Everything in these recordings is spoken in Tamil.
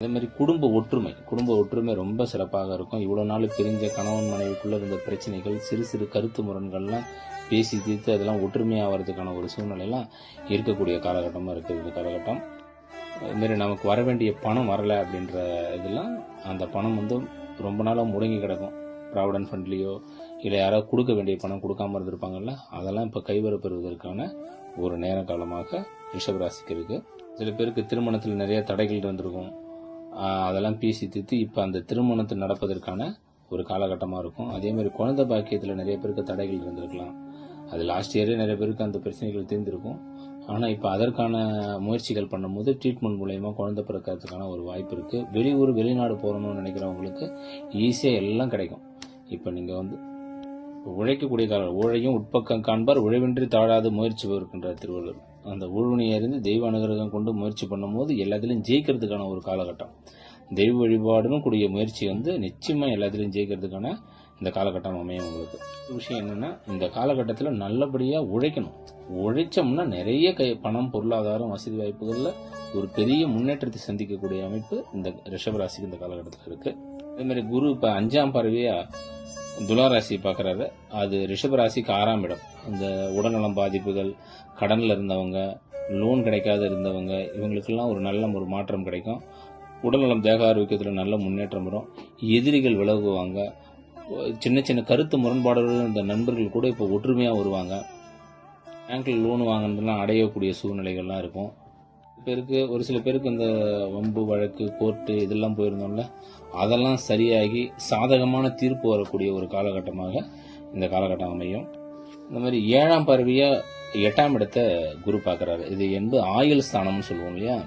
அதே மாதிரி குடும்ப ஒற்றுமை ரொம்ப சிறப்பாக இருக்கும். இவ்வளோ நாள் பிரிஞ்ச கணவன் மனைவிக்குள்ளே இருந்த பிரச்சனைகள், சிறு சிறு கருத்து முரண்கள்லாம் பேசி தீர்த்து அதெல்லாம் ஒற்றுமையாகிறதுக்கான ஒரு சூழ்நிலையெல்லாம் இருக்கக்கூடிய காலகட்டமாக இருக்குது இந்த காலகட்டம். இதுமாரி நமக்கு வர வேண்டிய பணம் வரலை அப்படின்ற இதெல்லாம், அந்த பணம் ரொம்ப நாளாக முடங்கி கிடக்கும். ப்ராவிடன்ட் ஃபண்ட்லேயோ இல்லை யாராவது கொடுக்க வேண்டிய பணம் கொடுக்காம இருந்திருப்பாங்கல்ல, அதெல்லாம் இப்போ கைவரப்பெறுவதற்கான ஒரு நேர காலமாக ரிஷபராசிக்கு இருக்குது. சில பேருக்கு திருமணத்தில் நிறைய தடைகள் இருந்திருக்கும். அதெல்லாம் பேசி தீர்த்து இப்போ அந்த திருமணத்தில் நடப்பதற்கான ஒரு காலகட்டமாக இருக்கும். அதேமாதிரி குழந்தை பாக்கியத்தில் நிறைய பேருக்கு தடைகள் இருந்திருக்கலாம். அது லாஸ்ட் இயரே நிறைய பேருக்கு அந்த பிரச்சனைகள் தீர்ந்திருக்கும். ஆனால் இப்போ அதற்கான முயற்சிகள் பண்ணும்போது ட்ரீட்மெண்ட் மூலயமா குழந்தை பிறக்கிறதுக்கான ஒரு வாய்ப்பு இருக்குது. வெளியூர் வெளிநாடு போகணும்னு நினைக்கிறவங்களுக்கு ஈஸியாக எல்லாம் கிடைக்கும். இப்போ நீங்கள் உழைக்கக்கூடிய காலம், உழையும் உட்பக்கம் காண்பார் உழைவின்றி தாழாது முயற்சி இருக்கின்ற திருவள்ளுவர். அந்த ஊழ்வினை அறிந்து தெய்வ அனுகிரகம் கொண்டு முயற்சி பண்ணும்போது எல்லாத்திலையும் ஜெயிக்கிறதுக்கான ஒரு காலகட்டம். தெய்வ வழிபாடுன்னு கூடிய முயற்சி நிச்சயமாக எல்லாத்திலையும் ஜெயிக்கிறதுக்கான இந்த காலகட்டம் அமையும். உங்களுக்கு விஷயம் என்னன்னா, இந்த காலகட்டத்தில் நல்லபடியாக உழைக்கணும். உழைச்சோம்னா நிறைய பணம், பொருளாதாரம், வசதி வாய்ப்புகளில் ஒரு பெரிய முன்னேற்றத்தை சந்திக்கக்கூடிய அமைப்பு இந்த ரிஷபராசிக்கு இந்த காலகட்டத்தில் இருக்கு. அதே மாதிரி குரு இப்போ 5ஆம் பார்வையா துளாராசி பார்க்குறாரு. அது ரிஷபராசிக்கு 6ஆம் இடம். இந்த உடல்நலம் பாதிப்புகள், கடனில் இருந்தவங்க, லோன் கிடைக்காத இருந்தவங்க, இவங்களுக்கெல்லாம் ஒரு நல்ல ஒரு மாற்றம் கிடைக்கும். உடல்நலம், தேக ஆரோக்கியத்தில் நல்ல முன்னேற்றம் வரும். எதிரிகள் விலகுவாங்க. சின்ன சின்ன கருத்து முரண்பாடுகள் இந்த நண்பர்கள் கூட இப்போ ஒற்றுமையாக வருவாங்க. பேங்க்கில் லோன் வாங்கினதுலாம் அடையக்கூடிய சூழ்நிலைகள்லாம் இருக்கும். ஒரு சில பேருக்கு இந்த வம்பு வழக்கு, கோர்ட்டு இதெல்லாம் போயிருந்தோம்ல, அதெல்லாம் சரியாகி சாதகமான தீர்ப்பு வரக்கூடிய ஒரு காலகட்டமாக இந்த காலகட்டம் அமையும். இந்த மாதிரி 7ஆம் பார்வையா 8ஆம் இடத்தை குரு பார்க்குறாரு. இது ஆயுள் ஸ்தானம்னு சொல்லுவோம் இல்லையா?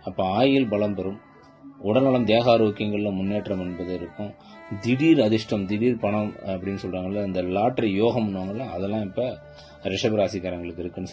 அப்போ ஆயுள் பலம் பெறும். உடல்நலம், தேக ஆரோக்கியங்களில் முன்னேற்றம் என்பது இருக்கும். திடீர் அதிர்ஷ்டம், திடீர் பணம் அப்படின்னு சொல்கிறாங்கல்ல, இந்த லாட்ரி யோகம்னுவாங்கல்ல, அதெல்லாம் இப்போ ரிஷபராசிக்காரங்களுக்கு இருக்குன்னு